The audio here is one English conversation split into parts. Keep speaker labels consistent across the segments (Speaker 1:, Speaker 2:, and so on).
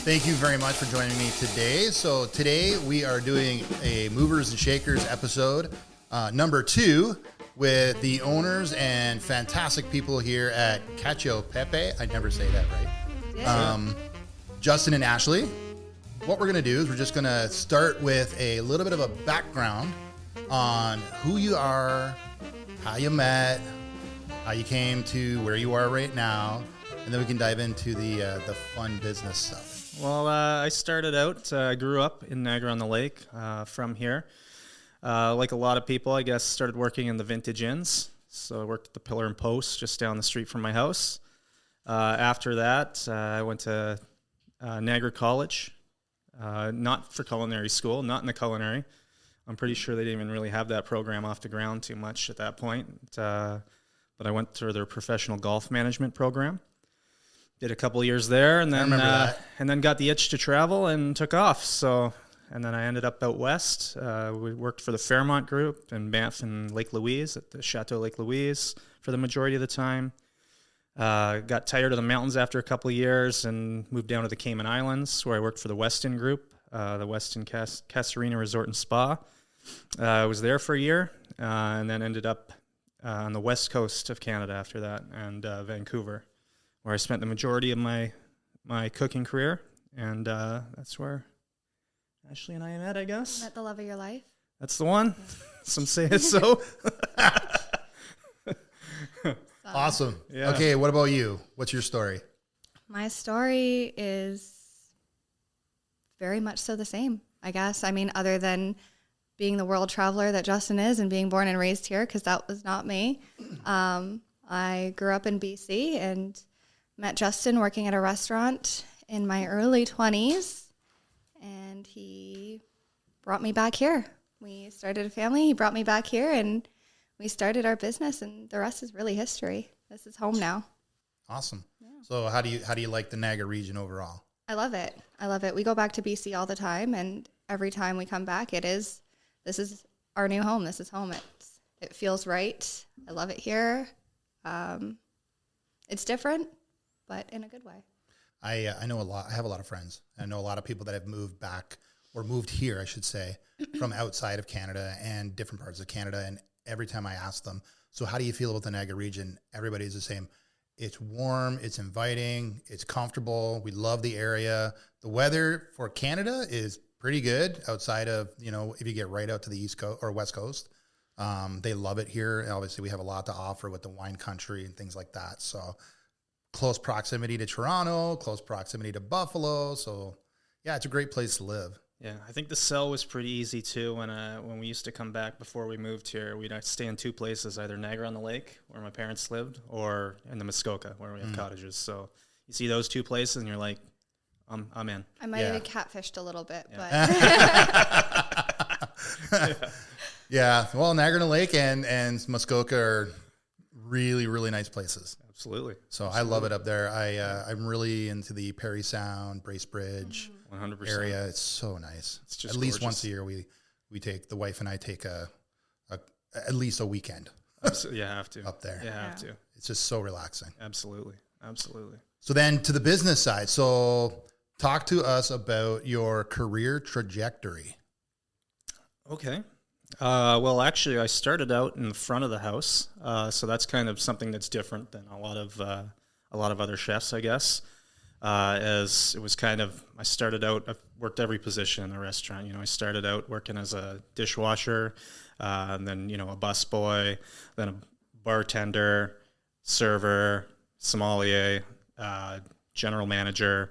Speaker 1: Thank you very much for joining me today. So today we are doing a Movers and Shakers episode, number 2, with the owners and fantastic people here at Cacio, Pepe. I never say that right.
Speaker 2: Yeah.
Speaker 1: Justin and Ashley. What we're going to do is we're just going to start with a little bit of a background on who you are, how you met, how you came to where you are right now, and then we can dive into the fun business stuff.
Speaker 3: Well, I started out, I grew up in Niagara-on-the-Lake from here. Like a lot of people, I guess, started working in the vintage inns. So I worked at the Pillar and Post just down the street from my house. After that, I went to Niagara College, not for culinary school, not in the culinary. I'm pretty sure they didn't even really have that program off the ground too much at that point. But I went through their professional golf management program. Did a couple of years there, and then got the itch to travel and took off. And then I ended up out west. We worked for the Fairmont Group in Banff and Lake Louise at the Chateau Lake Louise for the majority of the time. Got tired of the mountains after a couple of years and moved down to the Cayman Islands, where I worked for the Westin Group, the Westin Casarina Resort and Spa. I was there for a year, and then ended up on the west coast of Canada after that, and Vancouver, where I spent the majority of my cooking career, and that's where Ashley and I met, I guess.
Speaker 2: Met the love of your life.
Speaker 3: That's the one. Some say it so.
Speaker 1: Awesome.
Speaker 3: Yeah.
Speaker 1: Okay, what about you? What's your story?
Speaker 2: My story is very much so the same, I guess. I mean, other than being the world traveler that Justin is and being born and raised here, because that was not me. I grew up in BC and met Justin working at a restaurant in my early 20s, and he brought me back here. We started a family. He brought me back here, and we started our business, and the rest is really history. This is home now.
Speaker 1: Awesome. Yeah. So how do you like the Niagara region overall?
Speaker 2: I love it. I love it. We go back to BC all the time, and every time we come back, this is our new home. This is home. It feels right. I love it here. It's different, but in a good way.
Speaker 1: I know a lot. I have a lot of friends. I know a lot of people that have moved back or moved here, I should say, from outside of Canada and different parts of Canada. And every time I ask them, so how do you feel about the Niagara region? Everybody's the same. It's warm. It's inviting. It's comfortable. We love the area. The weather for Canada is pretty good outside of, if you get right out to the East Coast or West Coast. They love it here. Obviously, we have a lot to offer with the wine country and things like that. So close proximity to Toronto, close proximity to Buffalo. So, yeah, it's a great place to live.
Speaker 3: Yeah, I think the sell was pretty easy, too. When we used to come back before we moved here, we'd stay in two places, either Niagara-on-the-Lake, where my parents lived, or in the Muskoka, where we have cottages. So you see those two places, and you're like, I'm in.
Speaker 2: I might have catfished a little bit, but...
Speaker 1: Yeah, well, Niagara-on-the-Lake and Muskoka are really, really nice places.
Speaker 3: Absolutely.
Speaker 1: So I love it up there. I'm really into the Perry Sound, Bracebridge
Speaker 3: 100%.
Speaker 1: area. It's so nice.
Speaker 3: It's just
Speaker 1: at least
Speaker 3: gorgeous.
Speaker 1: once a year we take, the wife and I take at least a weekend.
Speaker 3: Yeah, have to.
Speaker 1: Up there.
Speaker 3: Yeah, have to.
Speaker 1: It's just so relaxing.
Speaker 3: Absolutely.
Speaker 1: So then to the business side. So talk to us about your career trajectory.
Speaker 3: Okay. Well, actually, I started out in the front of the house, so that's kind of something that's different than a lot of other chefs, I guess. As it was I I've worked every position in the restaurant. I started out working as a dishwasher, and then a busboy, then a bartender, server, sommelier, general manager,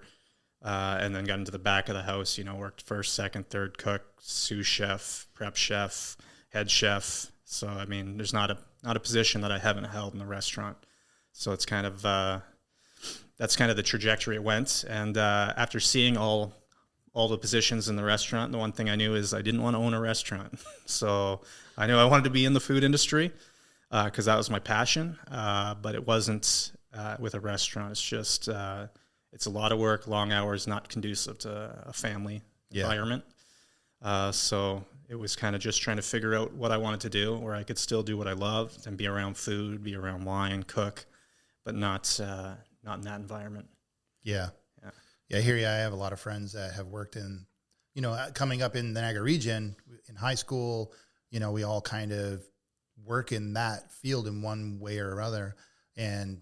Speaker 3: and then got into the back of the house. Worked first, second, third cook, sous chef, prep chef, head chef. So I mean, there's not a position that I haven't held in the restaurant. So it's kind of that's kind of the trajectory it went. And after seeing all the positions in the restaurant, the one thing I knew is I didn't want to own a restaurant. So I knew I wanted to be in the food industry because that was my passion. But it wasn't with a restaurant. It's just it's a lot of work, long hours, not conducive to a family environment. So it was kind of just trying to figure out what I wanted to do, where I could still do what I loved and be around food, be around wine, cook, but not in that environment.
Speaker 1: Yeah. Yeah, I hear you. I have a lot of friends that have worked in, coming up in the Niagara region in high school, we all kind of work in that field in one way or other. And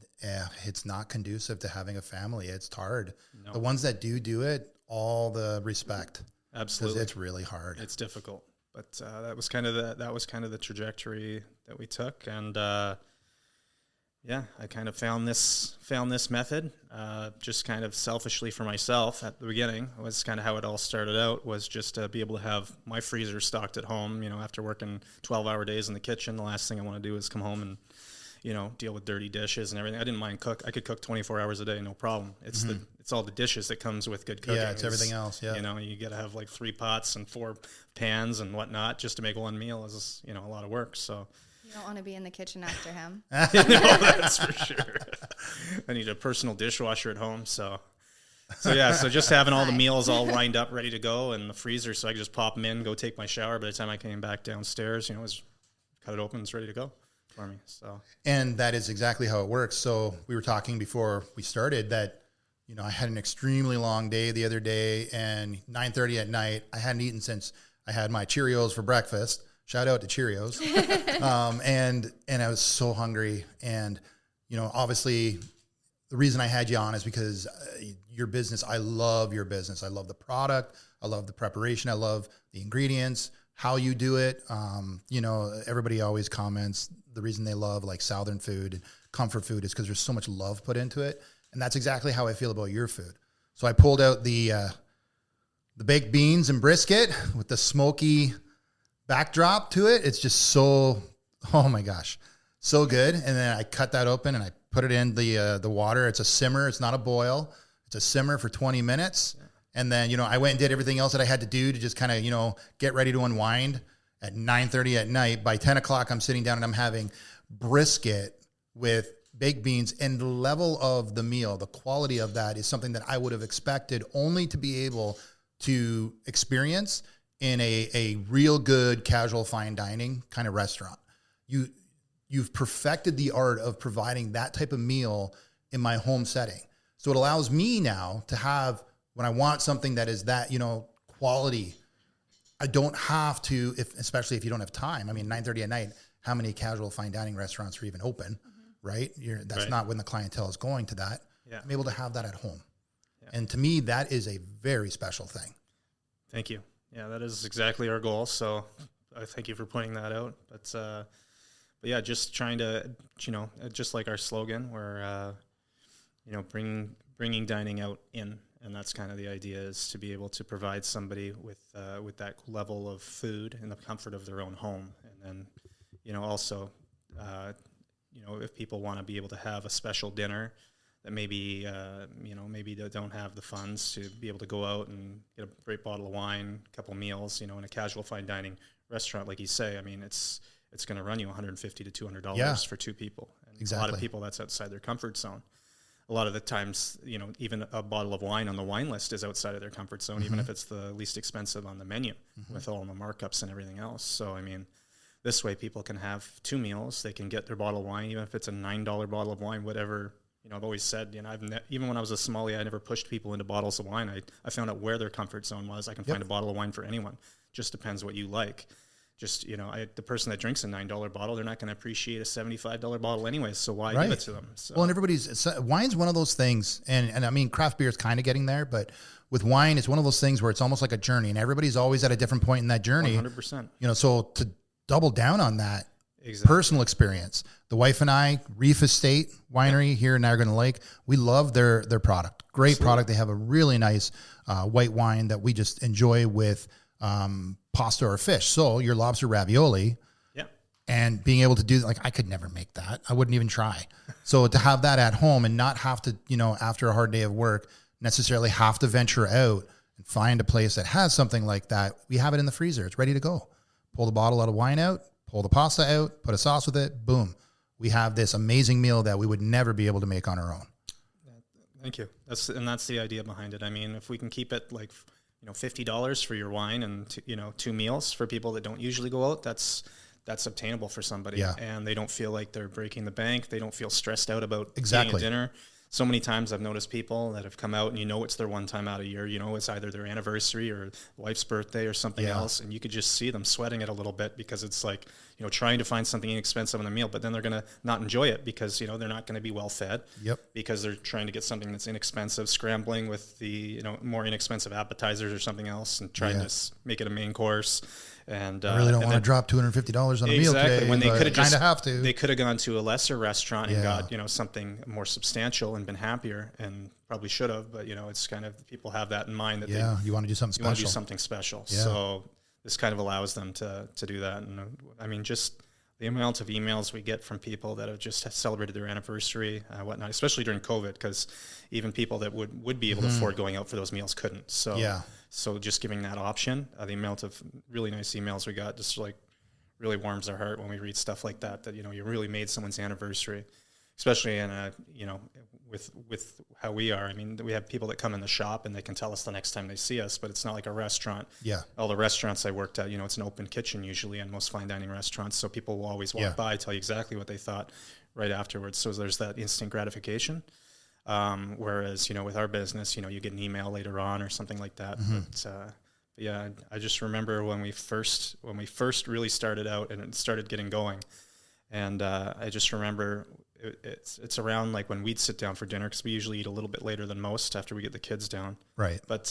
Speaker 1: it's not conducive to having a family. It's hard.
Speaker 3: No.
Speaker 1: The ones that do it, all the respect.
Speaker 3: Absolutely.
Speaker 1: Because it's really hard.
Speaker 3: It's difficult. But that was kind of the trajectory that we took. And I kind of found this method, just kind of selfishly for myself at the beginning. Was kind of how it all started out, was just to be able to have my freezer stocked at home. After working 12-hour days in the kitchen, the last thing I want to do is come home and, deal with dirty dishes and everything. I didn't mind cook. I could cook 24 hours a day, no problem. It's it's all the dishes that comes with good cooking.
Speaker 1: Yeah, it's everything else. Yeah.
Speaker 3: You got to have like 3 pots and 4 pans and whatnot just to make one meal is, a lot of work. So.
Speaker 2: You don't want to be in the kitchen after him.
Speaker 3: No, that's for sure. I need a personal dishwasher at home. So just having all the meals all lined up, ready to go in the freezer, so I could just pop them in, go take my shower. By the time I came back downstairs, it was cut it open, it's ready to go for me. So, and
Speaker 1: that is exactly how it works. So we were talking before we started that, I had an extremely long day the other day, and 9:30 at night, I hadn't eaten since I had my Cheerios for breakfast. Shout out to Cheerios. And I was so hungry. And, obviously the reason I had you on is because your business, I love your business. I love the product. I love the preparation. I love the ingredients, how you do it. Everybody always comments the reason they love like Southern food, comfort food, is because there's so much love put into it. And that's exactly how I feel about your food. So I pulled out the baked beans and brisket with the smoky backdrop to it. It's just so, oh my gosh, so good. And then I cut that open and I put it in the water. It's a simmer. It's not a boil. It's a simmer for 20 minutes. Yeah. And then, I went and did everything else that I had to do to just kind of, get ready to unwind at 9:30 at night. By 10 o'clock, I'm sitting down and I'm having brisket with baked beans, and the level of the meal, the quality of that is something that I would have expected only to be able to experience in a real good casual fine dining kind of restaurant. You've perfected the art of providing that type of meal in my home setting. So it allows me now to have, when I want something that is that, quality, I don't have to, especially if you don't have time. I mean, 9:30 at night, how many casual fine dining restaurants are even open, right? That's right. Not when the clientele is going to that. Yeah. I'm able to have that at home. Yeah. And to me, that is a very special thing. Thank you. Yeah, that is exactly our goal. So I thank you for pointing that out. But yeah, just trying to, just like our slogan, we're, bringing dining out in. And that's kind of the idea, is to be able to provide somebody with that level of food in the comfort of their own home. And then, also, if people want to be able to have a special dinner that maybe, maybe they don't have the funds to be able to go out and get a great bottle of wine, a couple meals, in a casual fine dining restaurant, like you say. I mean, it's going to run you $150 to $200 for 2 people. And exactly. A lot of people, that's outside their comfort zone. A lot of the times, even a bottle of wine on the wine list is outside of their comfort zone, even if it's the least expensive on the menu, with all the markups and everything else. So, I mean, this way people can have 2 meals. They can get their bottle of wine, even if it's a $9 bottle of wine, whatever. I've always said, even when I was a sommelier, I never pushed people into bottles of wine. I found out where their comfort zone was. I can find a bottle of wine for anyone. Just depends what you like. Just, the person that drinks a $9 bottle, they're not going to appreciate a $75 bottle anyways. So why give it to them? So. Well, and wine's one of those things. And I mean, craft beer is kind of getting there, but with wine, it's one of those things where it's almost like a journey, and everybody's always at a different point in that journey. 100%. So to double down on that, personal experience. The wife and I, Reef Estate Winery here in Niagara Lake, we love their product. Great product. They have a really nice white wine that we just enjoy with pasta or fish. So your lobster ravioli, and being able to do, I could never make that. I wouldn't even try. So to have that at home and not have to, after a hard day of work, necessarily have to venture out and find a place that has something like that. We have it in the freezer. It's ready to go. Pull the bottle of wine out, pull the pasta out, put a sauce with it, boom. We have this amazing meal that we would never be able to make on our own. Thank you. That's the idea behind it. I mean, if we can keep it $50 for your wine and 2 meals for people that don't usually go out, that's obtainable for somebody. Yeah. And they don't feel like they're breaking the bank. They don't feel stressed out about eating a dinner.
Speaker 3: so many times I've noticed people that have come out and it's their one time out a year, it's either their anniversary or wife's birthday or something else. And you could just see them sweating it a little bit because it's like, trying to find something inexpensive in the meal, but then they're going to not enjoy it because, they're not going to be well fed because they're trying to get something that's inexpensive, scrambling with the, more inexpensive appetizers or something else and trying to make it a main course. And
Speaker 1: I really don't want to drop $250 on a meal today.
Speaker 3: When they could have
Speaker 1: kind of have to.
Speaker 3: They could have gone to a lesser restaurant and got something more substantial and been happier, and probably should have. But it's kind of, people have that in mind that
Speaker 1: you want to do something special.
Speaker 3: You want to do something special. Yeah. So this kind of allows them to do that. And I mean, just the amount of emails we get from people that have just celebrated their anniversary, whatnot, especially during COVID, because even people that would be able to afford going out for those meals couldn't. So So just giving that option, the amount of really nice emails we got just like really warms our heart when we read stuff like that, you really made someone's anniversary, especially in with how we are. I mean, we have people that come in the shop and they can tell us the next time they see us, but it's not like a restaurant. Yeah. All the restaurants I worked at, it's an open kitchen usually in most fine dining restaurants. So people will always walk by, tell you exactly what they thought right afterwards. So there's that instant gratification. Whereas, with our business, you get an email later on or something like that. But yeah, I just remember when we first really started out and it started getting going. And I just remember it's around like when we'd sit down for dinner, because we usually eat a little bit later than most after we get the kids down. Right. But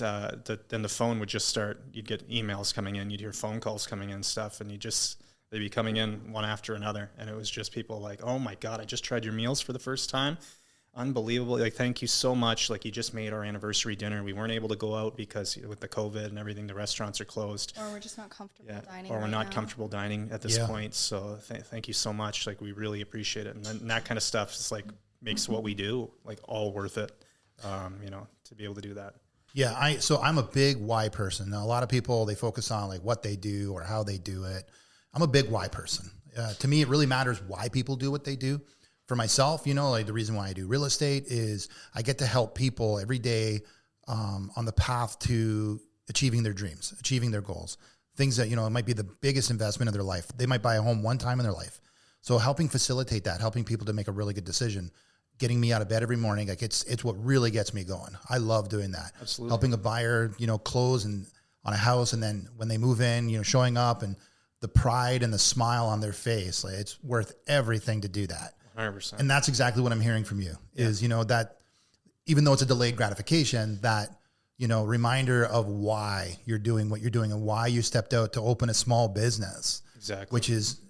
Speaker 3: then the phone would just start, you'd get emails coming in, you'd hear phone calls coming in and stuff, and they'd be coming in one after another. And it was just people like, oh my God, I just tried your meals for the first time. Unbelievable. Like, thank you so much. Like, you just made our anniversary dinner. We weren't able to go out because with the COVID and everything, the restaurants are closed.
Speaker 2: Or we're just not comfortable dining.
Speaker 3: Or we're not comfortable dining at this point. So thank you so much. Like, we really appreciate it. And then that kind of stuff is like, makes what we do like all worth it, to be able to do that. Yeah. So I'm a big why person. Now, a lot of people, they focus on like what they do or how they do it. I'm a big why person. To me, it really matters why people do what they do. For myself, like the reason why I do real estate is I get to help people every day on the path to achieving their dreams, achieving their goals, things that, it might be the biggest investment of their life. They might buy a home one time in their life. So helping facilitate that, helping people to make a really good decision, getting me out of bed every morning, like it's what really gets me going. I love doing that. Absolutely. Helping a buyer, close on a house, and then when they move in, showing up and the pride and the smile on their face, like it's worth everything to do that. 100%. And that's exactly what I'm hearing from you is, that even though it's a delayed gratification, that, reminder of why you're doing what you're doing and why you stepped out to open a small business. Exactly. Which is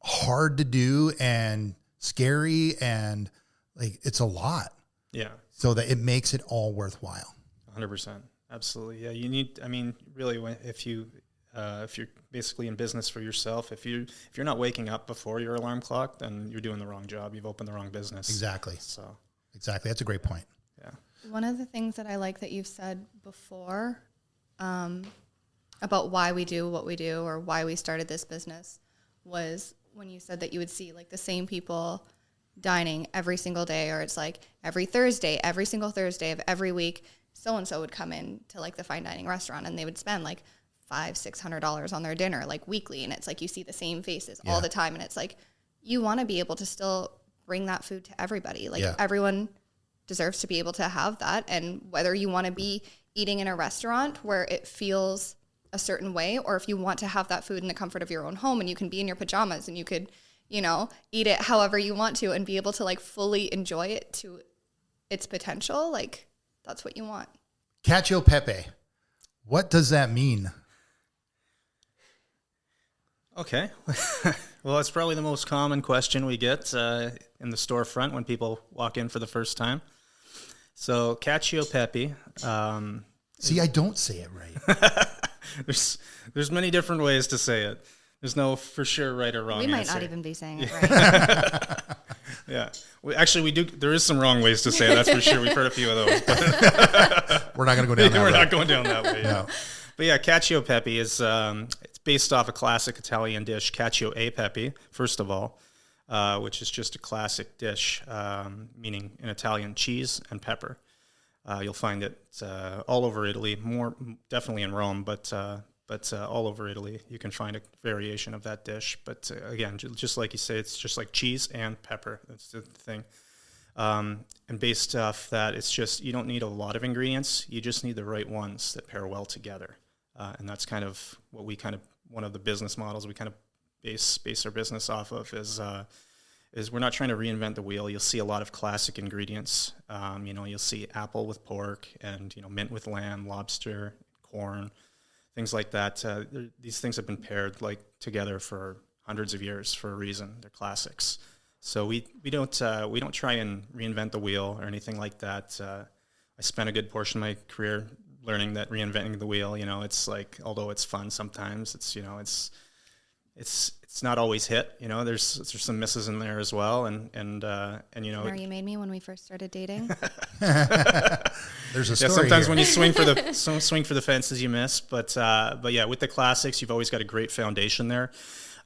Speaker 3: hard to do and scary and like, it's a lot. Yeah. So that it makes it all worthwhile. 100%. Absolutely. Yeah. You need, really if you're basically in business for yourself, if you're not waking up before your alarm clock, then you're doing the wrong job. You've opened the wrong business. Exactly. So exactly. That's a great point. Yeah. One of the things that I like that you've said before, about why we do what we do or why we started this business was when you said that you would see like the same people dining every single day, or it's like every single Thursday of every week, so-and-so would come in to like the fine dining restaurant and they would spend like $500-600 on their dinner like weekly, and it's like you see the same faces all the time, and it's like you want to be able to still bring that food to everybody. Like everyone deserves to be able to have that, and whether you want to be eating in a restaurant where it feels a certain way, or if you want to have that food in the comfort of your own home and you can be in your pajamas and you could eat it however you want to and be able to like fully enjoy it to its potential, like that's what you want. Cacio Pepe, what does that mean? Okay. Well, that's probably the most common question we get in the storefront when people walk in for the first time. So, Cacio Pepe. See, I don't say it right. There's many different ways to say it. There's no for sure right or wrong answer. We might not even be saying it right. Yeah. We do. There is some wrong ways to say it, that's for sure. We've heard a few of those. But we're not going to go down that way. We're not going down that way. No. But yeah, Cacio Pepe is it's based off a classic Italian dish, Cacio e Pepe, first of all, which is just a classic dish, meaning in Italian cheese and pepper. You'll find it all over Italy, more definitely in Rome, but all over Italy you can find a variation of that dish. But again, just like you say, it's just like cheese and pepper. That's the thing. And based off that, it's just, you don't need a lot of ingredients. You just need the right ones that pair well together. And that's kind of what one of the business models we kind of base our business off of is we're not trying to reinvent the wheel. You'll see a lot of classic ingredients. You'll see apple with pork and, mint with lamb, lobster, corn, things like that. These things have been paired together for hundreds of years for a reason. They're classics. So we don't try and reinvent the wheel or anything like that. I spent a good portion of my career learning that reinventing the wheel, it's like, although it's fun sometimes, it's not always hit. There's some misses in there as well, and
Speaker 2: Remember you made me when we first started dating.
Speaker 1: There's a story.
Speaker 3: Sometimes
Speaker 1: here.
Speaker 3: when you swing for the fences, you miss. But yeah, with the classics, you've always got a great foundation there.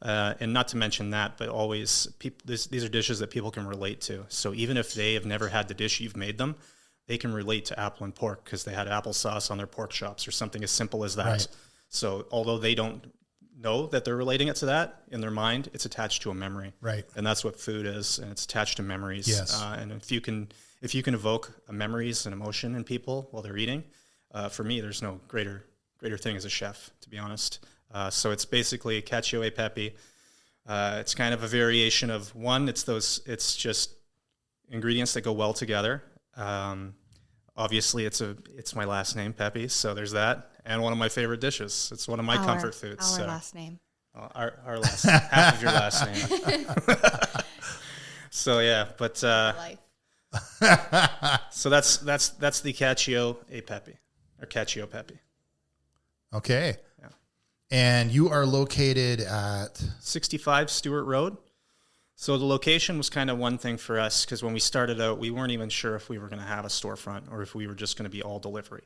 Speaker 3: And not to mention that, but always these are dishes that people can relate to. So even if they have never had the dish you've made them, they can relate to apple and pork because they had applesauce on their pork chops or something as simple as that.
Speaker 1: Right.
Speaker 3: So although they don't know that they're relating it to that, in their mind, it's attached to a memory.
Speaker 1: Right.
Speaker 3: And that's what food is, and it's attached to memories.
Speaker 1: Yes.
Speaker 3: And if you can evoke memories and emotion in people while they're eating, for me, there's no greater thing as a chef, to be honest. So it's basically Cacio e Pepe. It's kind of a variation of one. It's just ingredients that go well together. Obviously, it's my last name, Pepe. So there's that, and one of my favorite dishes. It's one of my comfort foods.
Speaker 2: Our last name.
Speaker 3: Our last half of your last name. So yeah, but
Speaker 2: Life.
Speaker 3: so that's the Cacio e Pepe or Cacio Pepe.
Speaker 1: Okay.
Speaker 3: Yeah.
Speaker 1: And you are located at
Speaker 3: 65 Stewart Road. So the location was kind of one thing for us because when we started out, we weren't even sure if we were going to have a storefront or if we were just going to be all delivery.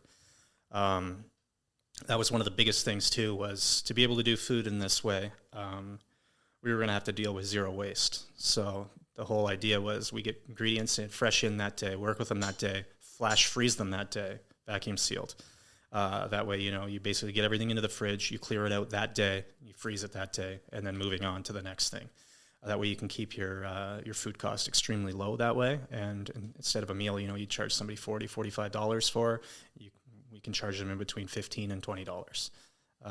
Speaker 3: That was one of the biggest things too, was to be able to do food in this way. We were going to have to deal with zero waste. So the whole idea was we get ingredients in fresh in that day, work with them that day, flash freeze them that day, vacuum sealed. That way, you basically get everything into the fridge, you clear it out that day, you freeze it that day, and then moving on to the next thing. That way you can keep your food cost extremely low that way. And instead of a meal, you charge somebody $40, $45 for, we can charge them in between $15 and $20.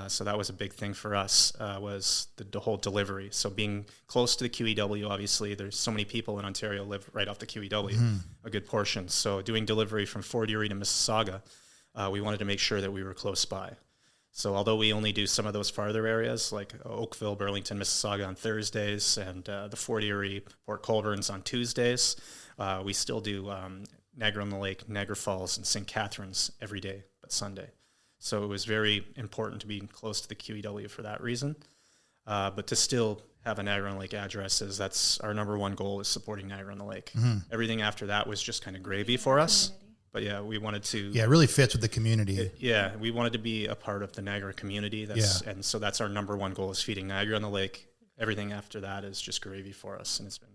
Speaker 3: So that was a big thing for us, was the whole delivery. So being close to the QEW, obviously, there's so many people in Ontario live right off the QEW, a good portion. So doing delivery from Fort Erie to Mississauga, we wanted to make sure that we were close by. So although we only do some of those farther areas, like Oakville, Burlington, Mississauga on Thursdays, and the Fort Erie, Port Colborne's on Tuesdays, we still do Niagara-on-the-Lake, Niagara Falls, and St. Catharines every day but Sunday. So it was very important to be close to the QEW for that reason. But to still have a Niagara-on-the-Lake address, that's our number one goal, is supporting Niagara-on-the-Lake. Everything after that was just kind of gravy for us. But yeah, we wanted to.
Speaker 1: Yeah, it really fits with the community.
Speaker 3: We wanted to be a part of the Niagara community. And so that's our number one goal, is feeding Niagara-on-the-Lake. Everything after that is just gravy for us, and it's been.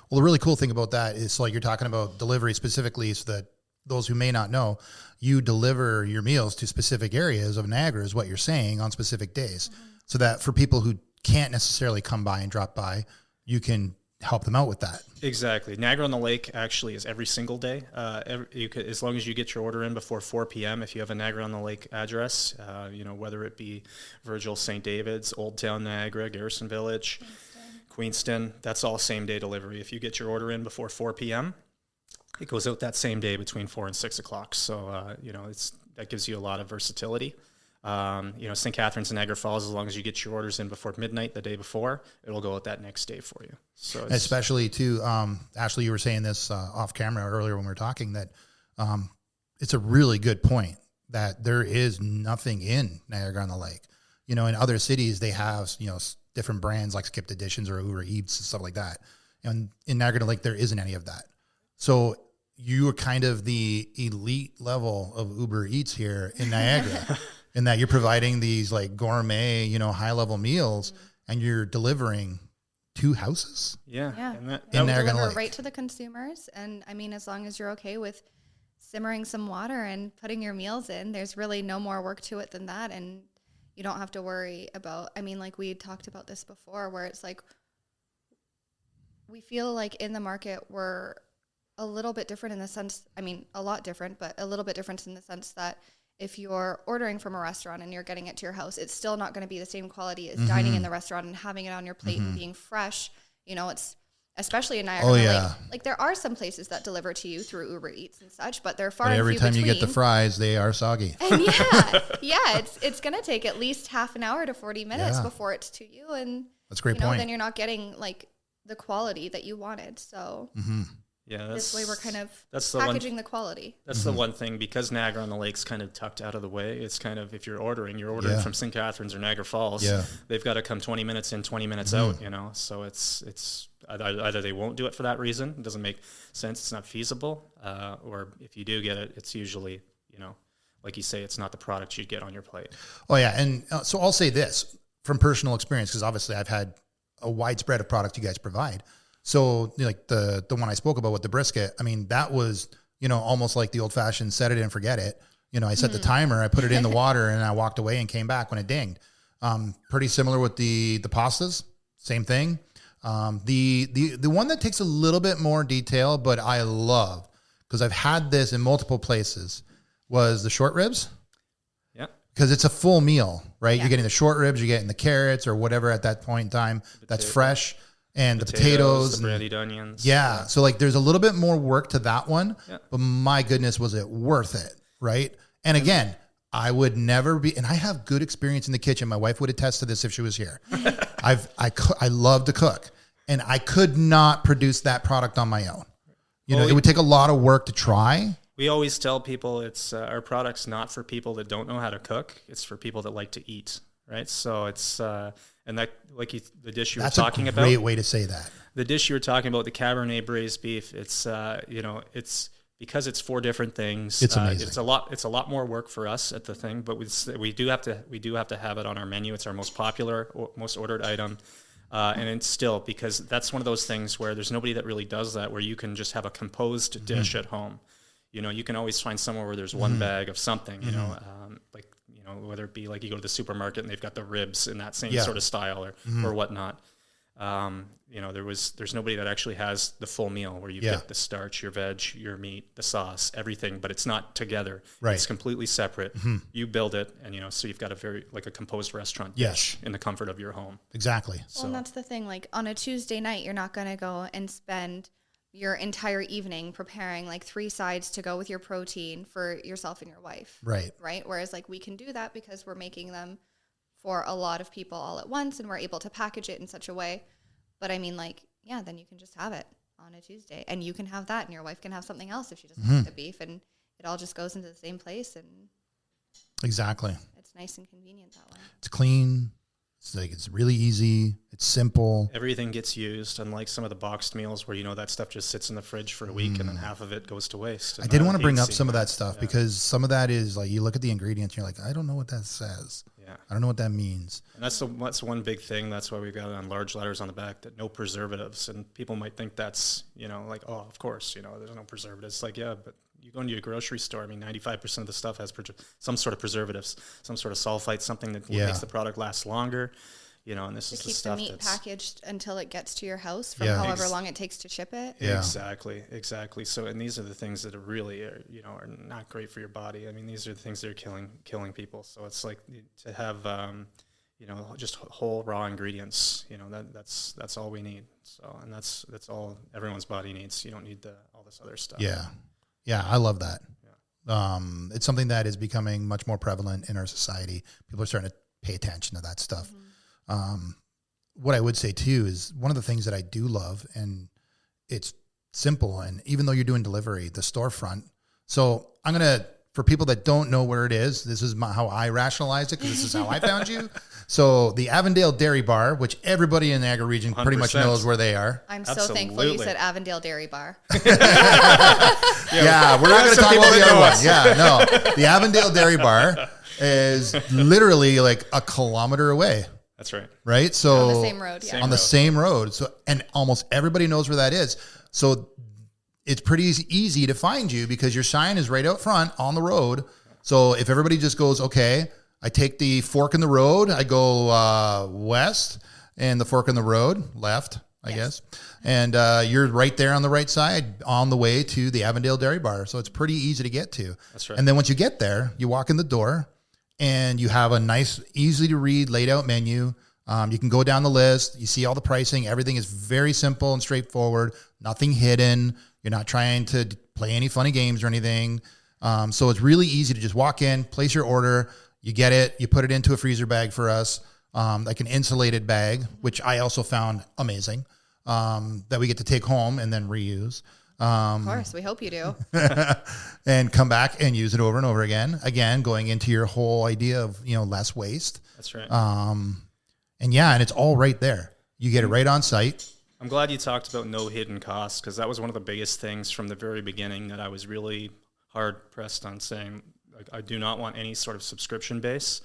Speaker 1: Well, the really cool thing about that is, like, you're talking about delivery specifically, so that those who may not know, you deliver your meals to specific areas of Niagara, is what you're saying, on specific days, so that for people who can't necessarily come by and drop by, you can help them out with that.
Speaker 3: Exactly. Niagara-on-the-Lake actually is every single day. As long as you get your order in before 4 p.m., if you have a Niagara-on-the-Lake address, whether it be Virgil, St. David's, Old Town Niagara, Garrison Village, Queenston, that's all same-day delivery. If you get your order in before 4 p.m., it goes out that same day between 4 and 6 o'clock. So, that gives you a lot of versatility. St. Catharines and Niagara Falls, as long as you get your orders in before midnight the day before, it'll go out that next day for you. So
Speaker 1: especially too, Ashley, you were saying this off camera earlier when we were talking, that it's a really good point that there is nothing in Niagara-on-the-Lake. In other cities they have different brands like Skipped Editions or Uber Eats and stuff like that, and in Niagara-on-the-Lake there isn't any of that. So you are kind of the elite level of Uber Eats here in Niagara. In that you're providing these like gourmet, high level meals, and you're delivering to houses.
Speaker 3: Yeah.
Speaker 2: And
Speaker 3: that
Speaker 1: in
Speaker 2: we
Speaker 1: Niagara
Speaker 2: deliver
Speaker 1: Lake.
Speaker 2: right to the consumers. And I mean, as long as you're okay with simmering some water and putting your meals in, there's really no more work to it than that. And you don't have to worry about, like we had talked about this before, where it's like, we feel like in the market, we're a little bit different in the sense, I mean, a lot different, but a little bit different in the sense that if you're ordering from a restaurant and you're getting it to your house, it's still not going to be the same quality as dining in the restaurant and having it on your plate and being fresh. You know, it's especially in Niagara. Like there are some places that deliver to you through Uber Eats and such, but they're far and few
Speaker 1: every time
Speaker 2: between.
Speaker 1: you get the fries, they are soggy.
Speaker 2: And it's going to take at least half an hour to 40 minutes before it's to you. And
Speaker 1: that's a great point.
Speaker 2: Then you're not getting like the quality that you wanted. So
Speaker 3: yeah,
Speaker 2: this way we're kind of
Speaker 3: that's
Speaker 2: packaging the quality.
Speaker 3: That's the one thing, because Niagara on the Lake's kind of tucked out of the way. It's kind of, if you're ordering from St. Catharines or Niagara Falls, they've got to come 20 minutes in, 20 minutes out, you know. So it's either they won't do it for that reason, it doesn't make sense, it's not feasible, or if you do get it, it's usually, you know, like you say, it's not the product you'd get on your plate.
Speaker 1: Oh yeah, and so I'll say this from personal experience, because obviously I've had a wide spread of product you guys provide. So like the one I spoke about with the brisket, I mean, that was, you know, almost like the old fashioned set it and forget it. You know, I set the timer, I put it in the water, and I walked away and came back when it dinged. Pretty similar with the pastas, same thing. The one that takes a little bit more detail, but I love, because I've had this in multiple places, was the short ribs.
Speaker 3: Yeah.
Speaker 1: Because it's a full meal, right? Yeah. You're getting the short ribs, you're getting the carrots or whatever at that point in time that's fresh. And the potatoes,
Speaker 3: the brandied onions.
Speaker 1: Yeah. So like there's a little bit more work to that one, but my goodness, was it worth it? Right. And again, I would never be, and I have good experience in the kitchen. My wife would attest to this if she was here. I love to cook, and I could not produce that product on my own. You know, it would take a lot of work to try.
Speaker 3: We always tell people it's our product's not for people that don't know how to cook. It's for people that like to eat. Right. So it's, and that, like the dish you were talking about.
Speaker 1: That's a great way to say that.
Speaker 3: The dish you were talking about, the Cabernet braised beef, it's, you know, it's because it's 4 different things.
Speaker 1: It's amazing.
Speaker 3: It's a lot more work for us at the thing, but we do have to have it on our menu. It's our most popular, most ordered item. And it's still, because that's one of those things where there's nobody that really does that, where you can just have a composed dish at home. You know, you can always find somewhere where there's one bag of something, you know, like, you know, whether it be like you go to the supermarket and they've got the ribs in that same sort of style or whatnot. You know, there's nobody that actually has the full meal where you get the starch, your veg, your meat, the sauce, everything, but it's not together.
Speaker 1: Right.
Speaker 3: It's completely separate. You build it, and, you know, so you've got a composed restaurant dish in the comfort of your home.
Speaker 1: Exactly.
Speaker 2: Well, and that's the thing, like on a Tuesday night, you're not going to go and spend your entire evening preparing like 3 sides to go with your protein for yourself and your wife.
Speaker 1: Right.
Speaker 2: Right. Whereas like we can do that because we're making them for a lot of people all at once, and we're able to package it in such a way. But I mean, like, yeah, then you can just have it on a Tuesday, and you can have that, and your wife can have something else if she doesn't like the beef, and it all just goes into the same place. And
Speaker 1: exactly.
Speaker 2: It's nice and convenient that way.
Speaker 1: It's clean. It's like, it's really easy. It's simple.
Speaker 3: Everything gets used, unlike some of the boxed meals where, you know, that stuff just sits in the fridge for a week and then half of it goes to waste.
Speaker 1: I did want to bring up some of that stuff because some of that is like, you look at the ingredients and you're like, I don't know what that says. Yeah. I don't know what that means.
Speaker 3: And that's one big thing. That's why we've got on large letters on the back that no preservatives. And people might think that's, you know, like, oh, of course, you know, there's no preservatives. Like, yeah, but you go into your grocery store, I mean, 95% of the stuff has some sort of preservatives, some sort of sulfite, something that makes the product last longer. You know, and this is the stuff
Speaker 2: that's... keep the meat packaged until it gets to your house from however long it takes to ship it.
Speaker 3: Yeah. Exactly. So, and these are the things that are really, you know, are not great for your body. I mean, these are the things that are killing people. So it's like to have, you know, just whole raw ingredients, you know, that's all we need. So, and that's all everyone's body needs. You don't need all this other stuff.
Speaker 1: Yeah, I love that. Yeah. It's something that is becoming much more prevalent in our society. People are starting to pay attention to that stuff. What I would say too is one of the things that I do love, and it's simple, and even though you're doing delivery, the storefront. So I'm going to, for people that don't know where it is, this is how I rationalized it, because this is how I found you. So the Avondale Dairy Bar, which everybody in the Niagara region 100%. Pretty much knows where they are.
Speaker 2: I'm so thankful you said Avondale Dairy Bar.
Speaker 1: Yeah, we're not going to talk about the other one. Yeah, no. The Avondale Dairy Bar is literally like a kilometer away.
Speaker 3: That's right.
Speaker 1: Right? So
Speaker 2: on the same road,
Speaker 1: on the same road. So, and almost everybody knows where that is. So it's pretty easy to find you because your sign is right out front on the road. So if everybody just goes, okay, I take the fork in the road, I go west, and the fork in the road left, I guess. And you're right there on the right side on the way to the Avondale Dairy Bar. So it's pretty easy to get to.
Speaker 3: That's right.
Speaker 1: And then once you get there, you walk in the door and you have a nice, easy to read, laid out menu. You can go down the list. You see all the pricing. Everything is very simple and straightforward. Nothing hidden. You're not trying to play any funny games or anything. So it's really easy to just walk in, place your order. You get it. You put it into a freezer bag for us. Like an insulated bag, which I also found amazing, that we get to take home and then reuse.
Speaker 2: Of course, we hope you do.
Speaker 1: And come back and use it over and over again. Again, going into your whole idea of, less waste.
Speaker 3: That's right.
Speaker 1: And it's all right there. You get it right on site.
Speaker 3: I'm glad you talked about no hidden costs, because that was one of the biggest things from the very beginning that I was really hard pressed on saying, like, I do not want any sort of subscription base.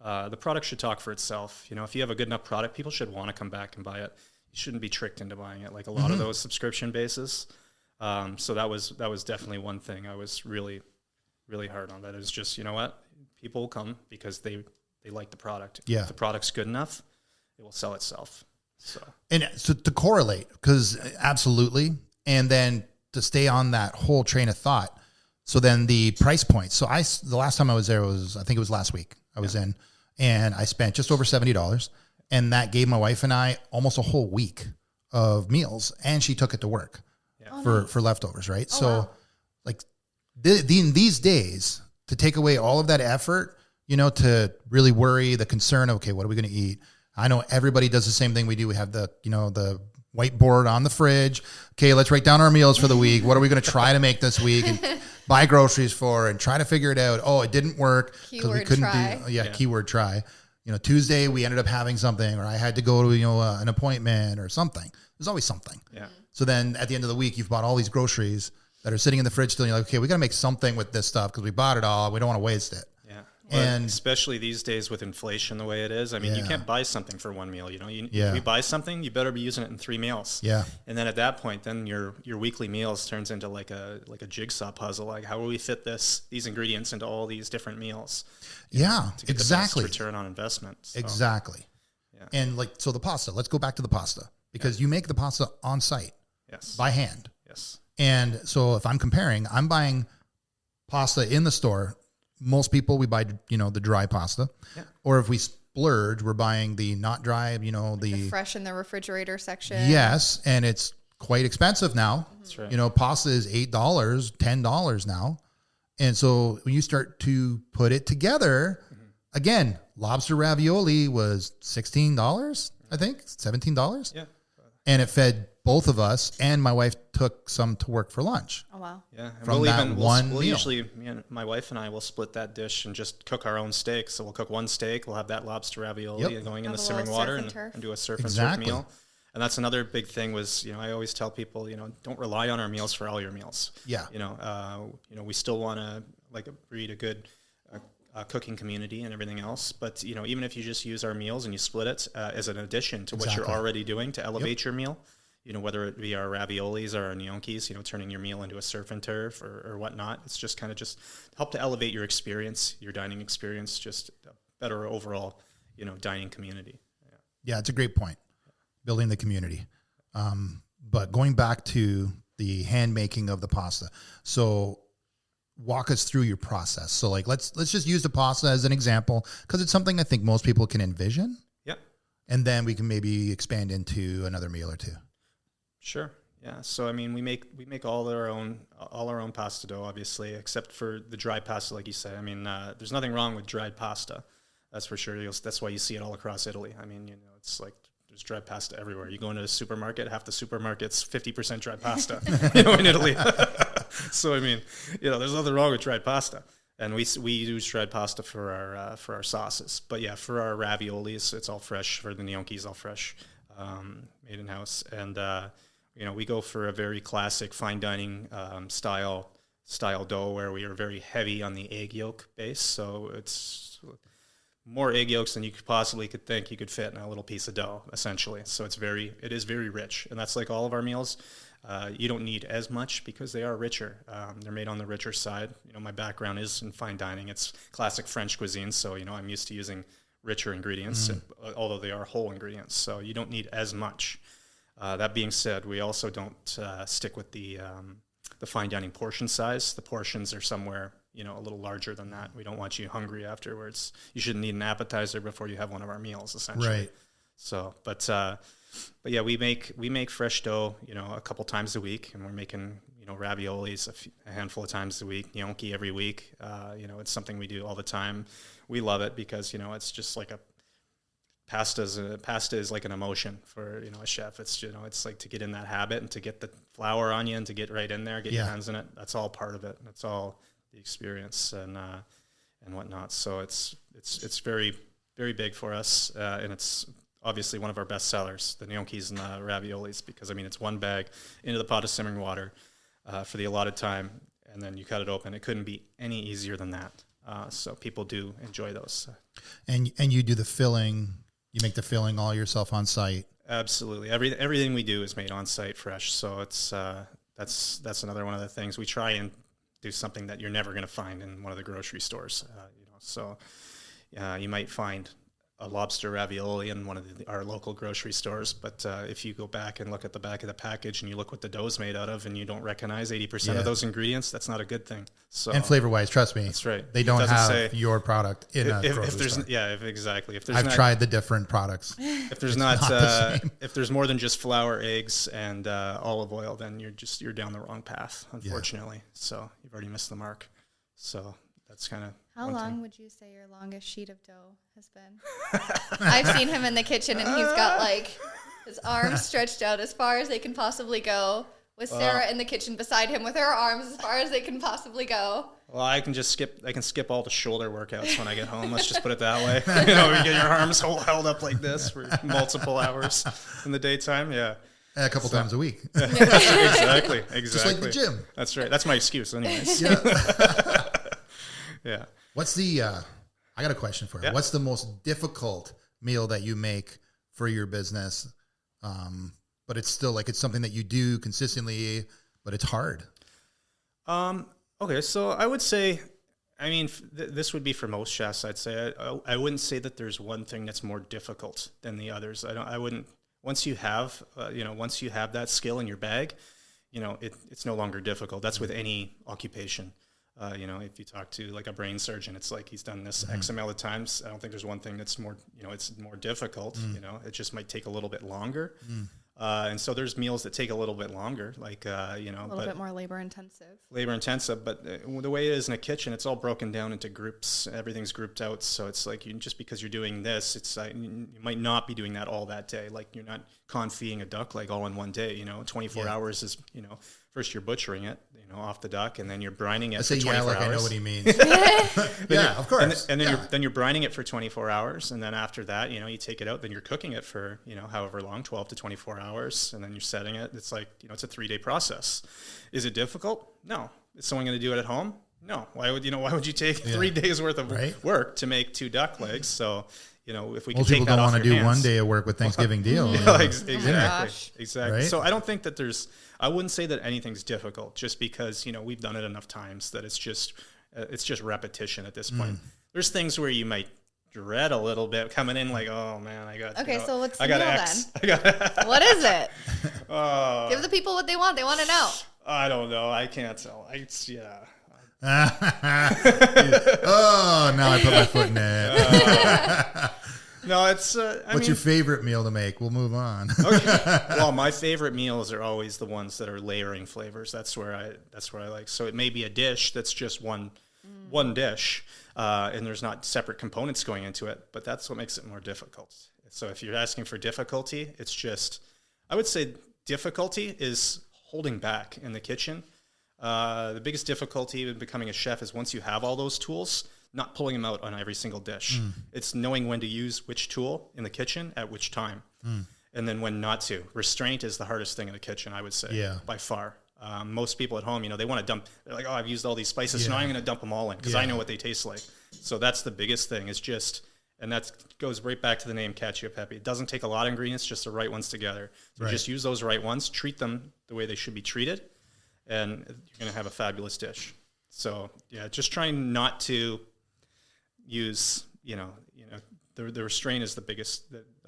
Speaker 3: The product should talk for itself. If you have a good enough product, people should want to come back and buy it. You shouldn't be tricked into buying it like a lot of those subscription bases. So that was definitely one thing I was really, really hard on. That is just, people will come because they like the product.
Speaker 1: Yeah.
Speaker 3: If the product's good enough, it will sell itself.
Speaker 1: So to correlate, because absolutely, and then to stay on that whole train of thought. So then the price points. So the last time I was there I think it was last week I was in, and I spent just over $70, and that gave my wife and I almost a whole week of meals, and she took it to work for leftovers, right?
Speaker 2: Oh,
Speaker 1: so
Speaker 2: wow.
Speaker 1: like in these days, to take away all of that effort, to really worry, the concern, okay, what are we going to eat? I know everybody does the same thing we do. We have the whiteboard on the fridge. Okay, let's write down our meals for the week. What are we going to try to make this week and buy groceries for and try to figure it out? Oh, it didn't work because we couldn't
Speaker 2: try.
Speaker 1: Keyword try. Tuesday we ended up having something, or I had to go to an appointment or something. There's always something.
Speaker 3: Yeah.
Speaker 1: So then at the end of the week, you've bought all these groceries that are sitting in the fridge still. And you're like, okay, we got to make something with this stuff because we bought it all. We don't want to waste it.
Speaker 3: Yeah.
Speaker 1: And
Speaker 3: especially these days with inflation the way it is, I mean, you can't buy something for one meal. If you buy something, you better be using it in 3 meals.
Speaker 1: Yeah.
Speaker 3: And then at that point, then your weekly meals turns into like a jigsaw puzzle. Like, how will we fit these ingredients into all these different meals?
Speaker 1: Yeah,
Speaker 3: To get
Speaker 1: exactly.
Speaker 3: the best return on investment. So,
Speaker 1: Exactly.
Speaker 3: Yeah.
Speaker 1: And so the pasta, let's go back to the pasta, because you make the pasta on site
Speaker 3: Yes.
Speaker 1: by hand.
Speaker 3: Yes.
Speaker 1: And so if I'm comparing, I'm buying pasta in the store. Most people, we buy, the dry pasta.
Speaker 3: Yeah.
Speaker 1: Or if we splurge, we're buying the not dry,
Speaker 2: The fresh in the refrigerator section.
Speaker 1: yes. And it's quite expensive now.
Speaker 3: That's right.
Speaker 1: Pasta is $8, $10 now. And so when you start to put it together, again, lobster ravioli was $16, I think, $17.
Speaker 3: Yeah.
Speaker 1: And it fed both of us, and my wife took some to work for lunch.
Speaker 2: Oh, wow.
Speaker 3: Yeah. And
Speaker 1: From that one
Speaker 3: we'll
Speaker 1: meal.
Speaker 3: usually, my wife and I will split that dish and just cook our own steak. So we'll cook one steak, we'll have that lobster ravioli going in
Speaker 2: Have
Speaker 3: the
Speaker 2: a
Speaker 3: simmering
Speaker 2: little
Speaker 3: water
Speaker 2: surf
Speaker 3: and,
Speaker 2: and turf.
Speaker 3: and do a surf
Speaker 1: Exactly.
Speaker 3: and turf meal. And that's another big thing was, I always tell people, don't rely on our meals for all your meals.
Speaker 1: Yeah.
Speaker 3: We still want to breed a good cooking community and everything else. But, even if you just use our meals and you split it as an addition to what you're
Speaker 1: Exactly.
Speaker 3: already doing to elevate your meal, whether it be our raviolis or our gnocchis, turning your meal into a surf and turf or whatnot, it's just kind of just help to elevate your experience, your dining experience, just a better overall, dining community.
Speaker 1: Yeah, it's a great point. Building the community. But going back to the hand making of the pasta. So walk us through your process. So let's just use the pasta as an example, because it's something I think most people can envision.
Speaker 3: Yep.
Speaker 1: And then we can maybe expand into another meal or two.
Speaker 3: Sure. Yeah. So we make all our own pasta dough, obviously, except for the dry pasta, like you said. There's nothing wrong with dried pasta, that's for sure. That's why you see it all across Italy. It's like there's dried pasta everywhere. You go into a supermarket, half the supermarket's 50% dried pasta, in Italy. So there's nothing wrong with dried pasta, and we use dried pasta for our sauces. But yeah, for our raviolis, it's all fresh. For the gnocchis, all fresh, made in house, and we go for a very classic fine dining style dough where we are very heavy on the egg yolk base. So it's more egg yolks than you could think you could fit in a little piece of dough, essentially. So it is very rich, and that's like all of our meals. You don't need as much because they are richer. They're made on the richer side. My background is in fine dining. It's classic French cuisine, so I'm used to using richer ingredients, although they are whole ingredients. So you don't need as much. That being said, we also don't stick with the fine dining portion size. The portions are somewhere, a little larger than that. We don't want you hungry afterwards. You shouldn't need an appetizer before you have one of our meals, essentially.
Speaker 1: Right.
Speaker 3: So, but yeah, we make fresh dough, a couple times a week, and we're making, raviolis a handful of times a week, gnocchi every week. It's something we do all the time. We love it because, it's just like pasta is like an emotion for, a chef. It's, it's like to get in that habit and to get the flour on you and to get right in there, get your hands in it. That's all part of it. That's all the experience and whatnot. So it's very, very big for us. And it's obviously one of our best sellers, the gnocchis and the raviolis, because it's one bag into the pot of simmering water for the allotted time. And then you cut it open. It couldn't be any easier than that. So people do enjoy those.
Speaker 1: And you do the filling. You make the filling all yourself on site.
Speaker 3: Absolutely. Everything we do is made on site, fresh. So it's that's another one of the things we try and do, something that you're never going to find in one of the grocery stores. So you might find a lobster ravioli in one of our local grocery stores, but if you go back and look at the back of the package and you look what the dough's made out of and you don't recognize 80% of those ingredients, that's not a good thing. So, and
Speaker 1: flavor-wise, trust me,
Speaker 3: that's right.
Speaker 1: They don't have your product in a grocery store.
Speaker 3: Exactly.
Speaker 1: I've tried the different products.
Speaker 3: If there's if there's more than just flour, eggs, and olive oil, then you're down the wrong path, unfortunately. So you've already missed the mark. So that's kind of.
Speaker 2: How long would you say your longest sheet of dough has been? I've seen him in the kitchen, and he's got his arms stretched out as far as they can possibly go, with Sarah in the kitchen beside him with her arms as far as they can possibly go.
Speaker 3: Well, I can skip all the shoulder workouts when I get home. Let's just put it that way. You get your arms held up like this for multiple hours in the daytime. Yeah.
Speaker 1: A couple times a week.
Speaker 3: Exactly.
Speaker 1: Just like the gym.
Speaker 3: That's right. That's my excuse anyways.
Speaker 1: Yeah.
Speaker 3: Yeah.
Speaker 1: What's the, I got a question for you. Yeah. What's the most difficult meal that you make for your business? But it's still it's something that you do consistently, but it's hard.
Speaker 3: Okay. So I would say, this would be for most chefs. I'd say I wouldn't say that there's one thing that's more difficult than the others. I wouldn't, once you have that skill in your bag, it's no longer difficult. That's with any occupation. If you talk to a brain surgeon, it's like he's done this X amount of times. I don't think there's one thing that's more, it's more difficult. It just might take a little bit longer. And so there's meals that take a little bit longer, a little
Speaker 2: bit more labor intensive.
Speaker 3: But the way it is in a kitchen, it's all broken down into groups. Everything's grouped out. So it's just because you're doing this, it's you might not be doing that all that day. You're not confying a duck all in one day. 24 hours is first you're butchering it, off the duck, and then you're brining it for 24 hours.
Speaker 1: I know what he means. Yeah, of course.
Speaker 3: And then you're brining it for 24 hours, and then after that, you take it out. Then you're cooking it for however long, 12 to 24 hours, and then you're setting it. It's it's a 3-day process. Is it difficult? No. Is someone going to do it at home? No. Why would you take 3 days worth of work to make 2 duck legs? So. If we could take that off your hands. People don't want to do 1 day of work with Thanksgiving deal. Exactly.
Speaker 1: Right?
Speaker 3: So I don't think that I wouldn't say that anything's difficult just because, we've done it enough times that it's just repetition at this point. There's things where you might dread a little bit coming in oh man, I got.
Speaker 2: Okay, so what's the
Speaker 3: meal
Speaker 2: then? What is it? Give the people what they want. They want to know.
Speaker 3: I don't know. I can't tell.
Speaker 1: Oh, now I put my foot in it.
Speaker 3: No, it's.
Speaker 1: What's your favorite meal to make? We'll move on.
Speaker 3: Okay. Well, my favorite meals are always the ones that are layering flavors. That's where I like. So it may be a dish that's just one dish, and there's not separate components going into it. But that's what makes it more difficult. So if you're asking for difficulty, it's just. I would say difficulty is holding back in the kitchen. The biggest difficulty in becoming a chef is once you have all those tools, not pulling them out on every single dish. It's knowing when to use which tool in the kitchen at which time, and then when not to. Restraint is the hardest thing in the kitchen, I would say, by far. Most people at home, they want to dump. They're like, oh, I've used all these spices, so now I'm going to dump them all in because I know what they taste like. So that's the biggest thing is just, and that goes right back to the name Cacio, Pepe. It doesn't take a lot of ingredients, just the right ones together. So just use those right ones, treat them the way they should be treated, and you're going to have a fabulous dish. So, just trying not to use, the restraint is the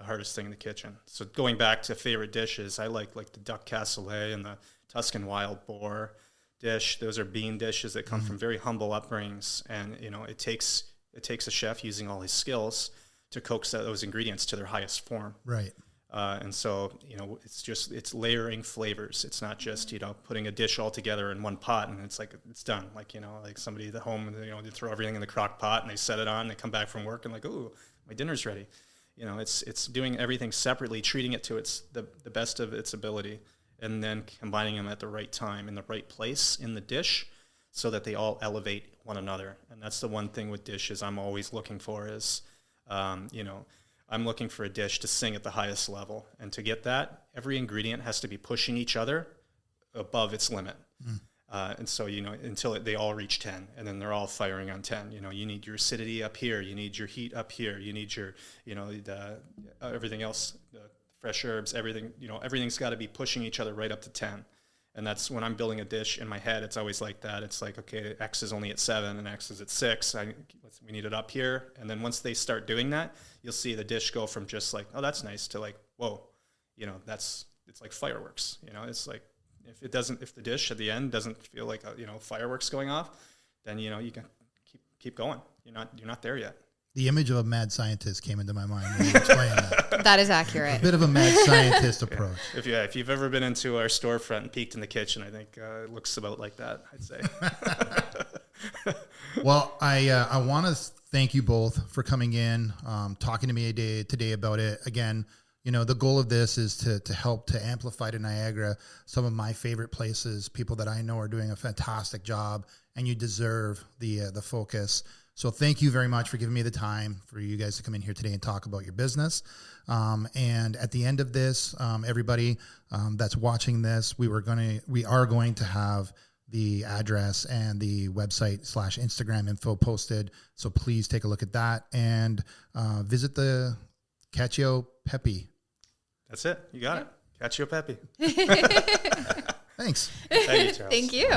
Speaker 3: hardest thing in the kitchen. So going back to favorite dishes, I like the duck cassoulet and the Tuscan wild boar dish. Those are bean dishes that come from very humble upbringings, and it takes a chef using all his skills to coax those ingredients to their highest form.
Speaker 1: Right.
Speaker 3: And so, it's layering flavors. It's not just, putting a dish all together in one pot and it's like, it's done. Like, like somebody at home, they throw everything in the crock pot and they set it on, they come back from work and like, ooh, my dinner's ready. It's doing everything separately, treating it to the best of its ability, and then combining them at the right time in the right place in the dish so that they all elevate one another. And that's the one thing with dishes I'm always looking for is, I'm looking for a dish to sing at the highest level. And to get that, every ingredient has to be pushing each other above its limit. And so, until they all reach 10, and then they're all firing on 10. You need your acidity up here, you need your heat up here, you need your, everything else, the fresh herbs, everything, everything's got to be pushing each other right up to 10. And that's when I'm building a dish in my head, it's always like that. It's like, okay, X is only at 7 and X is at 6. We need it up here. And then once they start doing that, you'll see the dish go from just like, oh, that's nice, to like, whoa, it's like fireworks. It's like, if the dish at the end doesn't feel like, fireworks going off, then, you can keep going. You're not there yet.
Speaker 1: The image of a mad scientist came into my mind when you explained that.
Speaker 2: That is accurate.
Speaker 1: A bit of a mad scientist approach.
Speaker 3: If you've ever been into our storefront and peeked in the kitchen, I think it looks about like that, I'd say. Well,
Speaker 1: I want to thank you both for coming in, talking to me today about it. Again, the goal of this is to help to amplify to Niagara some of my favorite places, people that I know are doing a fantastic job, and you deserve the focus. So thank you very much for giving me the time for you guys to come in here today and talk about your business. And at the end of this, everybody that's watching this, we are going to have the address and the website / Instagram info posted. So please take a look at that and visit the Cacio Pepe.
Speaker 3: That's it. You got it. Cacio Pepe.
Speaker 1: Thanks.
Speaker 3: Thank you, Charles.
Speaker 2: Thank you.